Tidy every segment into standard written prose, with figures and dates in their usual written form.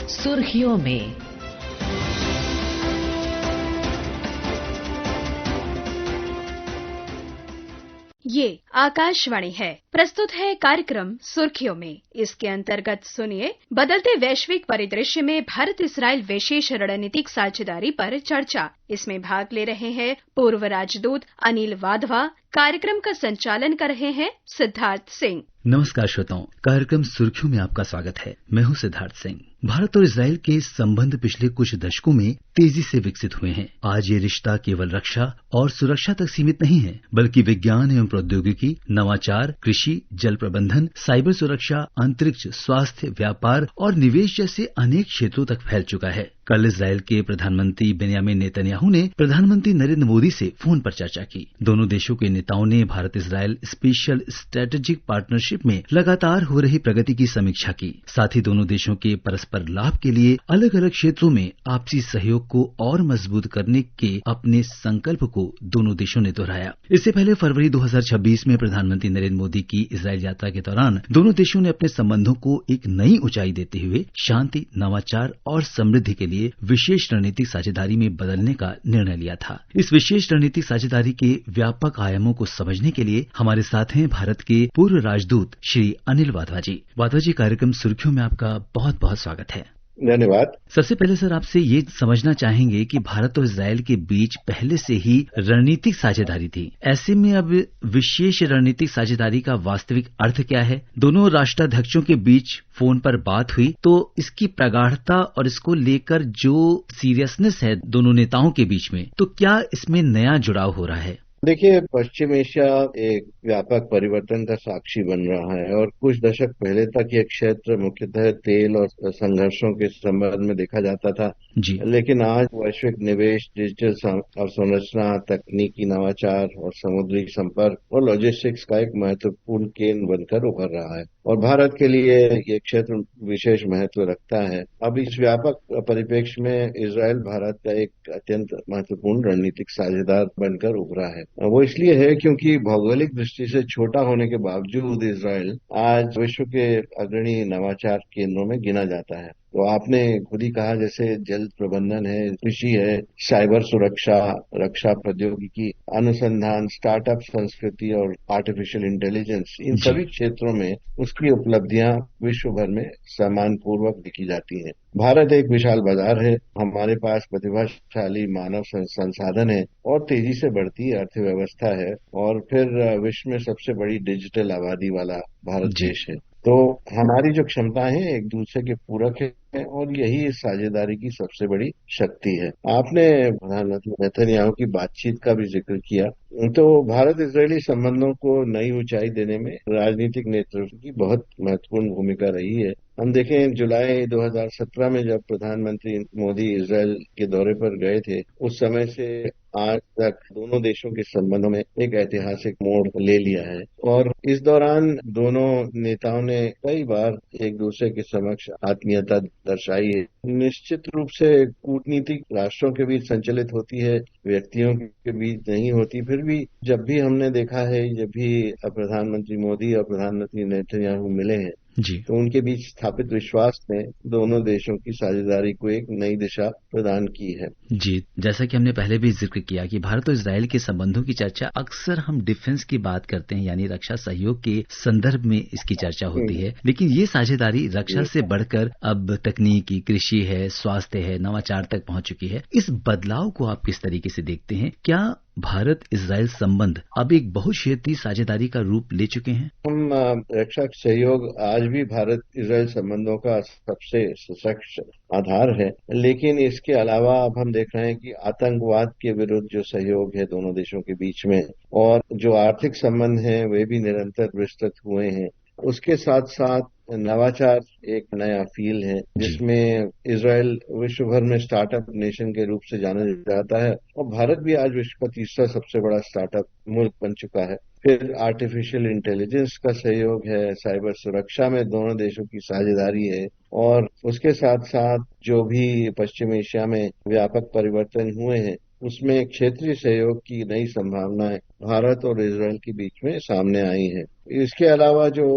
सुर्खियों में। ये आकाशवाणी है। प्रस्तुत है कार्यक्रम सुर्खियों में। इसके अंतर्गत सुनिए, बदलते वैश्विक परिदृश्य में भारत इस्राइल विशेष रणनीतिक साझेदारी पर चर्चा। इसमें भाग ले रहे हैं पूर्व राजदूत अनिल वाधवा। कार्यक्रम का संचालन कर रहे हैं सिद्धार्थ सिंह। नमस्कार श्रोताओं, कार्यक्रम सुर्खियों में आपका स्वागत है। मैं हूं सिद्धार्थ सिंह। भारत और इस्राइल के संबंध पिछले कुछ दशकों में तेजी से विकसित हुए हैं। आज ये रिश्ता केवल रक्षा और सुरक्षा तक सीमित नहीं है, बल्कि विज्ञान एवं प्रौद्योगिकी, नवाचार, कृषि, जल प्रबंधन, साइबर सुरक्षा, अंतरिक्ष, स्वास्थ्य, व्यापार और निवेश जैसे अनेक क्षेत्रों तक फैल चुका है। कल इस्राइल के प्रधानमंत्री बेन्यामिन नेतन्याहू ने प्रधानमंत्री नरेंद्र मोदी से फोन पर चर्चा की। दोनों देशों के नेताओं ने Bharat Israel special strategic partnership में लगातार हो रही प्रगति की समीक्षा की। साथ ही दोनों देशों के परस्पर लाभ के लिए अलग अलग क्षेत्रों में आपसी सहयोग को और मजबूत करने के अपने संकल्प को दोनों देशों ने दोहराया। इससे पहले फरवरी 2026 में प्रधानमंत्री नरेंद्र मोदी की इस्राइल यात्रा के दौरान दोनों देशों ने अपने संबंधों को एक नई ऊंचाई देते हुए शांति, नवाचार और समृद्धि के लिए विशेष रणनीतिक साझेदारी में बदलने का निर्णय लिया था। इस विशेष रणनीतिक साझेदारी के व्यापक आयामों को समझने के लिए हमारे साथ हैं भारत के पूर्व राजदूत श्री अनिल वाधवा जी। वाधवा जी, कार्यक्रम सुर्खियों में आपका बहुत बहुत स्वागत है। धन्यवाद। सबसे पहले सर, आपसे ये समझना चाहेंगे कि भारत और इस्राइल के बीच पहले से ही रणनीतिक साझेदारी थी। ऐसे में अब विशेष रणनीतिक साझेदारी का वास्तविक अर्थ क्या है? दोनों राष्ट्राध्यक्षों के बीच फोन पर बात हुई, तो इसकी प्रगाढ़ता और इसको लेकर जो सीरियसनेस है दोनों नेताओं के बीच में, तो क्या इसमें नया जुड़ाव हो रहा है? देखिए, पश्चिम एशिया एक व्यापक परिवर्तन का साक्षी बन रहा है और कुछ दशक पहले तक ये क्षेत्र मुख्यतः तेल और संघर्षों के संबंध में देखा जाता था जी। लेकिन आज वैश्विक निवेश, डिजिटल अवसंरचना, तकनीकी नवाचार और समुद्री संपर्क और लॉजिस्टिक्स का एक महत्वपूर्ण केंद्र बनकर उभर रहा है और भारत के लिए ये क्षेत्र विशेष महत्व रखता है। अब इस व्यापक परिप्रेक्ष्य में इस्राइल भारत का एक अत्यंत महत्वपूर्ण रणनीतिक साझेदार बनकर उभरा है। वो इसलिए है क्योंकि भौगोलिक दृष्टि से छोटा होने के बावजूद इस्राइल आज विश्व के अग्रणी नवाचार केंद्रों में गिना जाता है। तो आपने खुद ही कहा, जैसे जल प्रबंधन है, कृषि है, साइबर सुरक्षा, रक्षा प्रौद्योगिकी, अनुसंधान, स्टार्टअप संस्कृति और आर्टिफिशियल इंटेलिजेंस, इन सभी क्षेत्रों में उसकी उपलब्धियां विश्व भर में सम्मानपूर्वक दिखी जाती हैं। भारत एक विशाल बाजार है, हमारे पास प्रतिभाशाली मानव संसाधन है और तेजी से बढ़ती अर्थव्यवस्था है और फिर विश्व में सबसे बड़ी डिजिटल आबादी वाला भारत देश है। तो हमारी जो क्षमताएं हैं एक दूसरे के पूरक है और यही इस साझेदारी की सबसे बड़ी शक्ति है। आपने प्रधानमंत्री नेतन्याहू की बातचीत का भी जिक्र किया, तो भारत इजरायली संबंधों को नई ऊंचाई देने में राजनीतिक नेतृत्व की बहुत महत्वपूर्ण भूमिका रही है। हम देखें, जुलाई 2017 में जब प्रधानमंत्री मोदी इजरायल के दौरे पर गए थे, उस समय से आज तक दोनों देशों के संबंधों में एक ऐतिहासिक मोड़ ले लिया है और इस दौरान दोनों नेताओं ने कई बार एक दूसरे के समक्ष आत्मीयता दर्शाई है। निश्चित रूप से कूटनीति राष्ट्रों के बीच संचालित होती है, व्यक्तियों के बीच नहीं होती। फिर भी जब भी हमने देखा है, जब भी प्रधानमंत्री मोदी और प्रधानमंत्री नेतन्याहू मिले हैं जी, तो उनके बीच स्थापित विश्वास ने दोनों देशों की साझेदारी को एक नई दिशा प्रदान की है। जी, जैसा कि हमने पहले भी जिक्र किया कि भारत और इस्राइल के संबंधों की चर्चा अक्सर हम डिफेंस की बात करते हैं, यानी रक्षा सहयोग के संदर्भ में इसकी चर्चा होती है, लेकिन ये साझेदारी रक्षा से बढ़कर अब तकनीकी, कृषि है, स्वास्थ्य है, नवाचार तक पहुंच चुकी है। इस बदलाव को आप किस तरीके से देखते हैं? क्या भारत इजराइल संबंध अब एक बहुक्षेत्रीय साझेदारी का रूप ले चुके हैं? हम रक्षा सहयोग आज भी भारत इजराइल संबंधों का सबसे सशक्त आधार है, लेकिन इसके अलावा अब हम देख रहे हैं कि आतंकवाद के विरुद्ध जो सहयोग है दोनों देशों के बीच में और जो आर्थिक संबंध हैं वे भी निरंतर विस्तृत हुए हैं। उसके साथ साथ नवाचार एक नया फील्ड है जिसमें इजराइल विश्व भर में स्टार्टअप नेशन के रूप से जाना जाता है और भारत भी आज विश्व का तीसरा सबसे बड़ा स्टार्टअप मुल्क बन चुका है। फिर आर्टिफिशियल इंटेलिजेंस का सहयोग है, साइबर सुरक्षा में दोनों देशों की साझेदारी है और उसके साथ साथ जो भी पश्चिम एशिया में व्यापक परिवर्तन हुए हैं उसमें क्षेत्रीय सहयोग की नई संभावनाएं भारत और इजरायल के बीच में सामने आई हैं। इसके अलावा जो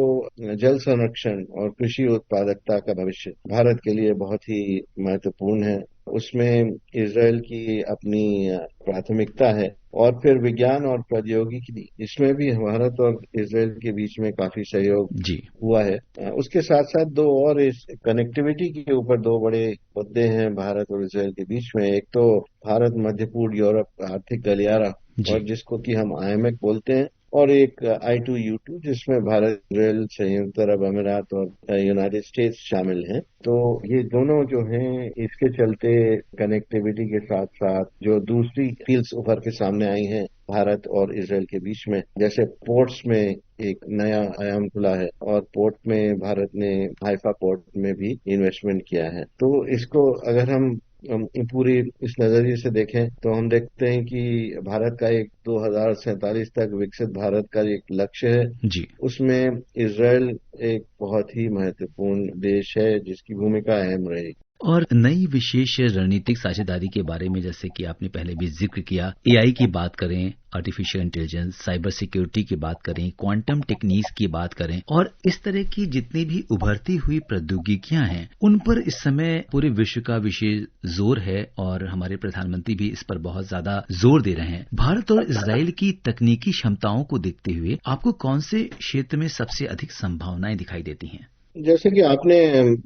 जल संरक्षण और कृषि उत्पादकता का भविष्य भारत के लिए बहुत ही महत्वपूर्ण है, उसमें इजरायल की अपनी प्राथमिकता है। और फिर विज्ञान और प्रौद्योगिकी, इसमें भी भारत और इजरायल के बीच में काफी सहयोग जी हुआ है। उसके साथ साथ दो और इस कनेक्टिविटी के ऊपर दो बड़े मुद्दे हैं भारत और इजरायल के बीच में। एक तो भारत मध्य पूर्व यूरोप आर्थिक गलियारा, और जी जिसको कि हम IMEC बोलते हैं, और एक I2U2 जिसमें भारत, इजरायल, संयुक्त अरब अमीरात और यूनाइटेड स्टेट्स शामिल हैं। तो ये दोनों जो हैं, इसके चलते कनेक्टिविटी के साथ साथ जो दूसरी फील्ड्स उभर के सामने आई हैं भारत और इजरायल के बीच में, जैसे पोर्ट्स में एक नया आयाम खुला है, और पोर्ट में भारत ने हाइफा पोर्ट में भी इन्वेस्टमेंट किया है। तो इसको अगर हम पूरी इस नजरिए से देखें तो हम देखते हैं कि भारत का एक 2047 तक विकसित भारत का एक लक्ष्य है। जी उसमें इजरायल एक बहुत ही महत्वपूर्ण देश है जिसकी भूमिका अहम रहेगी। और नई विशेष रणनीतिक साझेदारी के बारे में जैसे कि आपने पहले भी जिक्र किया, AI की बात करें, आर्टिफिशियल इंटेलिजेंस, साइबर सिक्योरिटी की बात करें, क्वांटम टेक्निक्स की बात करें, और इस तरह की जितनी भी उभरती हुई प्रौद्योगिकियां हैं, उन पर इस समय पूरे विश्व का विशेष जोर है और हमारे प्रधानमंत्री भी इस पर बहुत ज्यादा जोर दे रहे हैं। भारत और इजरायल की तकनीकी क्षमताओं को देखते हुए आपको कौन से क्षेत्र में सबसे अधिक संभावनाएं दिखाई देती हैं? जैसे कि आपने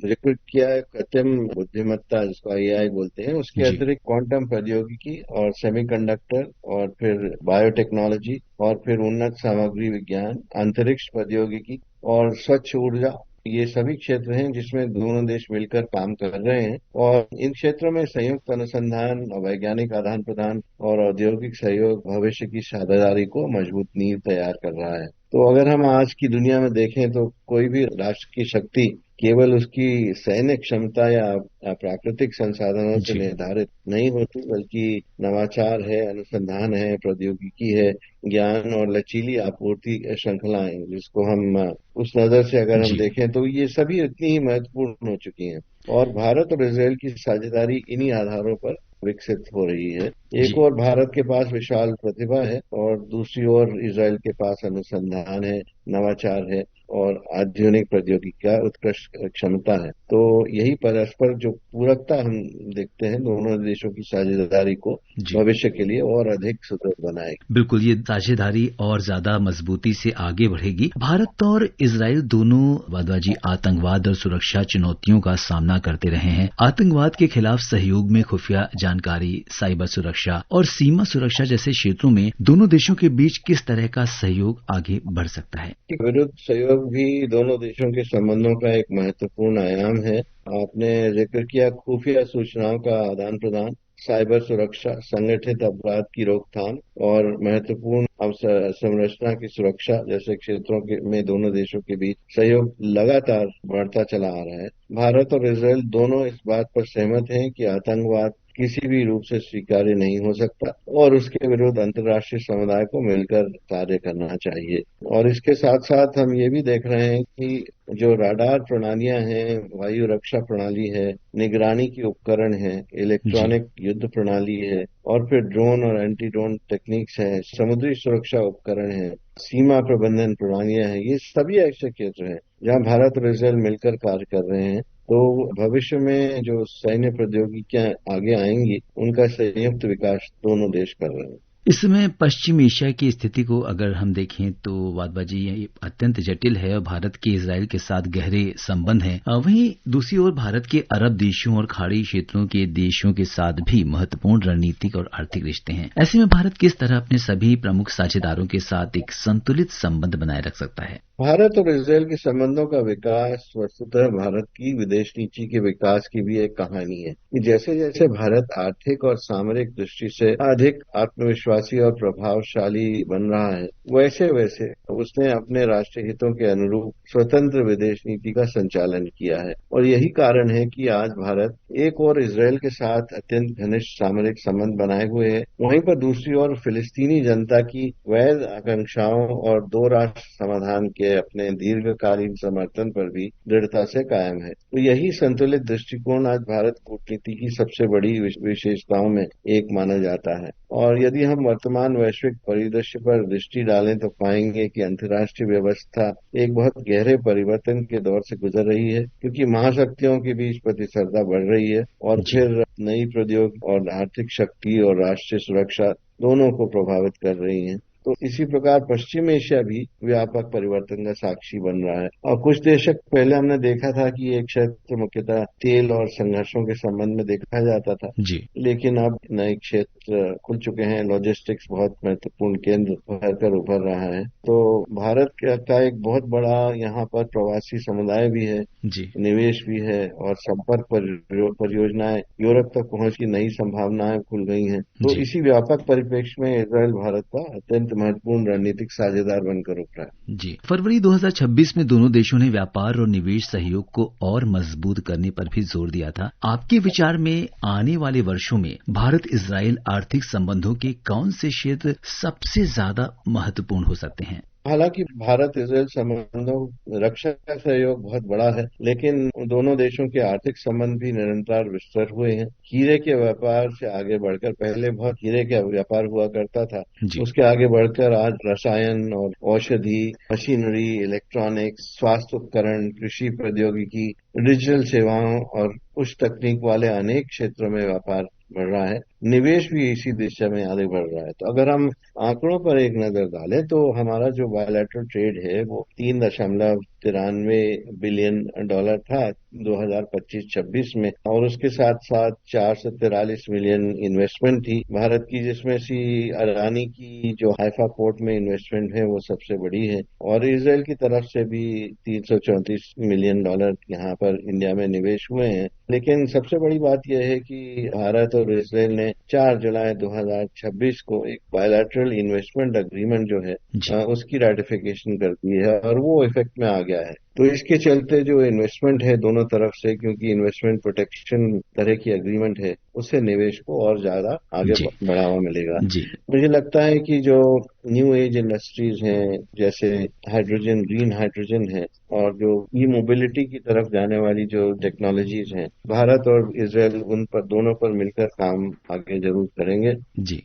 जिक्र किया है कृत्रिम बुद्धिमत्ता, जिसको AI बोलते हैं, उसके जी अतिरिक्त क्वांटम प्रौद्योगिकी और सेमीकंडक्टर, और फिर बायोटेक्नोलॉजी, और फिर उन्नत सामग्री विज्ञान, अंतरिक्ष प्रौद्योगिकी और स्वच्छ ऊर्जा, ये सभी क्षेत्र हैं जिसमें दोनों देश मिलकर काम कर रहे हैं। और इन क्षेत्रों में संयुक्त अनुसंधान, वैज्ञानिक आदान प्रदान और औद्योगिक सहयोग भविष्य की साझेदारी को मजबूत नींव तैयार कर रहा है। तो अगर हम आज की दुनिया में देखें तो कोई भी राष्ट्र की शक्ति केवल उसकी सैन्य क्षमता या प्राकृतिक संसाधनों से जी निर्धारित नहीं होती, बल्कि नवाचार है, अनुसंधान है, प्रौद्योगिकी है, ज्ञान और लचीली आपूर्ति श्रृंखलाएं, जिसको हम उस नजर से अगर हम जी देखें तो ये सभी इतनी ही महत्वपूर्ण हो चुकी हैं। और भारत और इजरायल की साझेदारी इन्हीं आधारों पर विकसित हो रही है। एक जी और भारत के पास विशाल प्रतिभा है, और दूसरी ओर इजरायल के पास अनुसंधान है, नवाचार है और आधुनिक प्रौद्योगिकी का उत्कृष्ट क्षमता है। तो यही परस्पर जो पूरकता हम देखते हैं दोनों देशों की साझेदारी को जी भविष्य के लिए और अधिक सुदृढ़ बनाएगी। बिल्कुल, ये साझेदारी और ज्यादा मजबूती से आगे बढ़ेगी। भारत और इजरायल दोनों वादवाजी आतंकवाद और सुरक्षा चुनौतियों का सामना करते रहे हैं। आतंकवाद के खिलाफ सहयोग में खुफिया जानकारी, साइबर सुरक्षा और सीमा सुरक्षा जैसे क्षेत्रों में दोनों देशों के बीच किस तरह का सहयोग आगे बढ़ सकता है? विरुद्ध सहयोग भी दोनों देशों के संबंधों का एक महत्वपूर्ण आयाम है। आपने जिक्र किया खुफिया सूचनाओं का आदान प्रदान, साइबर सुरक्षा, संगठित अपराध की रोकथाम और महत्वपूर्ण अवसंरचना की सुरक्षा जैसे क्षेत्रों में दोनों देशों के बीच सहयोग लगातार बढ़ता चला आ रहा है। भारत और इजरायल दोनों इस बात पर सहमत हैं कि आतंकवाद किसी भी रूप से स्वीकार्य नहीं हो सकता और उसके विरुद्ध अंतर्राष्ट्रीय समुदाय को मिलकर कार्य करना चाहिए। और इसके साथ साथ हम ये भी देख रहे हैं कि जो राडार प्रणालियां हैं, वायु रक्षा प्रणाली है, निगरानी के उपकरण हैं, इलेक्ट्रॉनिक युद्ध प्रणाली है, और फिर ड्रोन और एंटी ड्रोन टेक्निक्स हैं, समुद्री सुरक्षा उपकरण हैं, सीमा प्रबंधन प्रणालियां हैं, ये सभी ऐसे क्षेत्र हैं जहां भारत और इजरायल मिलकर कार्य कर रहे हैं। तो भविष्य में जो सैन्य प्रौद्योगिकियां आगे आएंगी, उनका संयुक्त विकास दोनों देश कर रहे हैं। इस समय पश्चिम एशिया की स्थिति को अगर हम देखें तो वादबाजी ये अत्यंत जटिल है और भारत के इजरायल के साथ गहरे संबंध हैं। वहीं दूसरी ओर भारत के अरब देशों और खाड़ी क्षेत्रों के देशों के साथ भी महत्वपूर्ण रणनीतिक और आर्थिक रिश्ते हैं। ऐसे में भारत किस तरह अपने सभी प्रमुख साझेदारों के साथ एक संतुलित संबंध बनाए रख सकता है? भारत और इजरायल के संबंधों का विकास वस्तुतः भारत की विदेश नीति के विकास की भी एक कहानी है कि जैसे जैसे भारत आर्थिक और सामरिक दृष्टि से अधिक आत्मविश्वास विश्वासी और प्रभावशाली बन रहा है, वैसे वैसे उसने अपने राष्ट्रीय हितों के अनुरूप स्वतंत्र विदेश नीति का संचालन किया है। और यही कारण है कि आज भारत एक और इजरायल के साथ अत्यंत घनिष्ठ सामरिक संबंध बनाए हुए है, वहीं पर दूसरी ओर फिलिस्तीनी जनता की वैध आकांक्षाओं और दो राष्ट्र समाधान के अपने दीर्घकालीन समर्थन पर भी दृढ़ता से कायम है। तो यही संतुलित दृष्टिकोण आज भारत कूटनीति की सबसे बड़ी विशेषताओं में एक माना जाता है। और यदि हम वर्तमान वैश्विक परिदृश्य पर दृष्टि डालें तो पाएंगे कि अंतर्राष्ट्रीय व्यवस्था एक बहुत गहरे परिवर्तन के दौर से गुजर रही है, क्योंकि महाशक्तियों के बीच प्रतिस्पर्धा बढ़ रही है और फिर नई प्रौद्योगिकी और आर्थिक शक्ति और राष्ट्रीय सुरक्षा दोनों को प्रभावित कर रही है। तो इसी प्रकार पश्चिम एशिया भी व्यापक परिवर्तन का साक्षी बन रहा है। और कुछ दशक पहले हमने देखा था कि ये क्षेत्र मुख्यतः तेल और संघर्षों के संबंध में देखा जाता था जी। लेकिन अब नए क्षेत्र खुल चुके हैं, लॉजिस्टिक्स बहुत महत्वपूर्ण केंद्र भरकर उभर रहा है। तो भारत का एक बहुत बड़ा यहाँ पर प्रवासी समुदाय भी है जी, निवेश भी है और संपर्क परियोजनाएं, यूरोप तक पहुंच की नई संभावनाएं खुल गई हैं। तो इसी व्यापक परिप्रेक्ष्य में इजरायल भारत का अत्यंत महत्वपूर्ण रणनीतिक साझेदार बनकर उभरा है। जी। फरवरी 2026 में दोनों देशों ने व्यापार और निवेश सहयोग को और मजबूत करने पर भी जोर दिया था। आपके विचार में आने वाले वर्षों में भारत इजरायल आर्थिक संबंधों के कौन से क्षेत्र सबसे ज्यादा महत्वपूर्ण हो सकते हैं? हालांकि भारत इजरायल संबंधों रक्षा का सहयोग बहुत बड़ा है, लेकिन दोनों देशों के आर्थिक संबंध भी निरंतर विस्तार हुए हैं। हीरे के व्यापार से आगे बढ़कर, पहले बहुत हीरे का व्यापार हुआ करता था, उसके आगे बढ़कर आज रसायन और औषधि, मशीनरी, इलेक्ट्रॉनिक्स, स्वास्थ्य उपकरण, कृषि प्रौद्योगिकी, डिजिटल सेवाओं और उच्च तकनीक वाले अनेक क्षेत्रों में व्यापार बढ़ रहा है। निवेश भी इसी दिशा में आगे बढ़ रहा है। तो अगर हम आंकड़ों पर एक नजर डालें तो हमारा जो बायलैटरल ट्रेड है वो 3.93 बिलियन डॉलर था 2025-26 में, और उसके साथ साथ 443 मिलियन इन्वेस्टमेंट थी भारत की, जिसमें से अडानी की जो हाइफा पोर्ट में इन्वेस्टमेंट है वो सबसे बड़ी है। और इजरायल की तरफ से भी 334 मिलियन डॉलर यहाँ पर इंडिया में निवेश हुए हैं। लेकिन सबसे बड़ी बात यह है कि भारत और इजरायल ने 4 जुलाई 2026 को एक बायलैटरल इन्वेस्टमेंट एग्रीमेंट जो है उसकी रेटिफिकेशन कर दी है और वो इफेक्ट में आ गया है। तो इसके चलते जो इन्वेस्टमेंट है दोनों तरफ से, क्योंकि इन्वेस्टमेंट प्रोटेक्शन तरह की एग्रीमेंट है, उससे निवेश को और ज्यादा आगे बढ़ावा मिलेगा। मुझे लगता है कि जो न्यू एज इंडस्ट्रीज हैं जैसे हाइड्रोजन, ग्रीन हाइड्रोजन है, और जो ई मोबिलिटी की तरफ जाने वाली जो टेक्नोलॉजीज हैं, भारत और इजरायल उन पर दोनों पर मिलकर काम आगे जरूर करेंगे।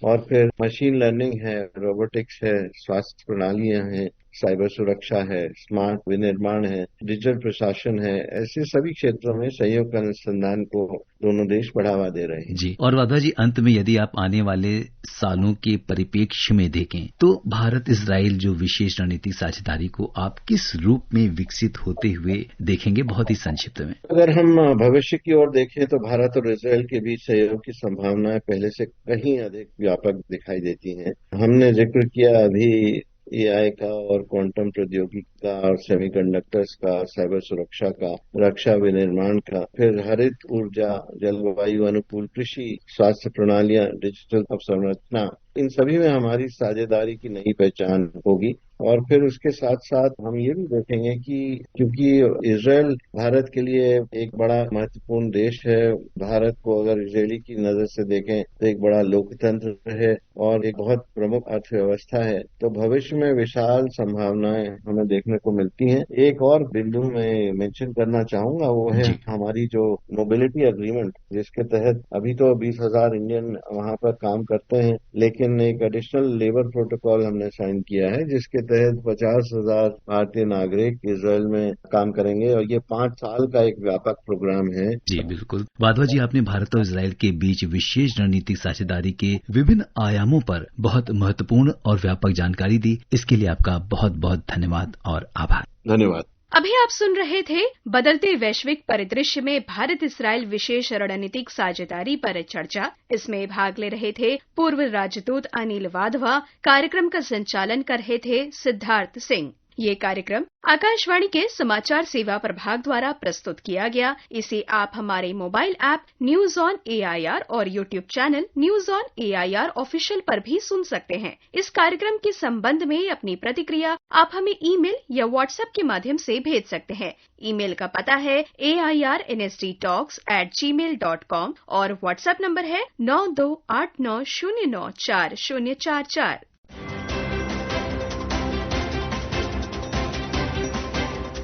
और फिर मशीन लर्निंग है, रोबोटिक्स है, स्वास्थ्य प्रणालियां हैं, साइबर सुरक्षा है, स्मार्ट विनिर्माण है, डिजिटल प्रशासन है, ऐसे सभी क्षेत्रों में संयुक्त अनुसंधान को दोनों देश बढ़ावा दे रहे हैं। जी। और वाधा जी, अंत में यदि आप आने वाले सालों के परिप्रेक्ष्य में देखें तो भारत इजरायल जो विशेष रणनीतिक साझेदारी को आप किस रूप में विकसित होते हुए देखेंगे, बहुत ही संक्षिप्त में? अगर हम भविष्य की ओर देखें तो भारत और इजरायल के बीच सहयोग की संभावनाएं पहले से कहीं अधिक व्यापक दिखाई देती हैं। हमने जिक्र किया अभी AI का और क्वांटम प्रौद्योगिकी का और सेमीकंडक्टर्स का, साइबर सुरक्षा का, रक्षा विनिर्माण का, फिर हरित ऊर्जा, जलवायु अनुकूल कृषि, स्वास्थ्य प्रणालियां, डिजिटल अवसंरचना, इन सभी में हमारी साझेदारी की नई पहचान होगी। और फिर उसके साथ साथ हम ये भी देखेंगे कि क्योंकि इजरायल भारत के लिए एक बड़ा महत्वपूर्ण देश है, भारत को अगर इजरायली की नजर से देखें तो एक बड़ा लोकतंत्र है और एक बहुत प्रमुख अर्थव्यवस्था है, तो भविष्य में विशाल संभावनाएं हमें देखने को मिलती हैं। एक और बिंदु मैं मेंशन करना चाहूंगा, वो है हमारी जो मोबिलिटी एग्रीमेंट, जिसके तहत अभी तो 20,000 इंडियन वहां पर काम करते हैं, लेकिन एक एडिशनल लेबर प्रोटोकॉल हमने साइन किया है जिसके तहत 50,000 भारतीय नागरिक इजरायल में काम करेंगे, और ये 5 साल का एक व्यापक प्रोग्राम है। जी बिल्कुल। वाधवा जी, आपने भारत और इजरायल के बीच विशेष रणनीतिक साझेदारी के विभिन्न आयामों पर बहुत महत्वपूर्ण और व्यापक जानकारी दी। इसके लिए आपका बहुत बहुत धन्यवाद और आभार। धन्यवाद। अभी आप सुन रहे थे बदलते वैश्विक परिदृश्य में भारत इस्राइल विशेष रणनीतिक साझेदारी पर चर्चा। इसमें भाग ले रहे थे पूर्व राजदूत अनिल वाधवा, कार्यक्रम का संचालन कर रहे थे सिद्धार्थ सिंह। ये कार्यक्रम आकाशवाणी के समाचार सेवा प्रभाग द्वारा प्रस्तुत किया गया। इसे आप हमारे mobile app news on AIR और YouTube channel news on AIR official पर भी सुन सकते हैं। इस कार्यक्रम के संबंध में अपनी प्रतिक्रिया आप हमें ईमेल या व्हाट्सएप के माध्यम से भेज सकते हैं। ईमेल का पता है airnsttalks@gmail.com और व्हाट्सएप नंबर है 9289094044।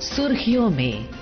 सुर्खियों में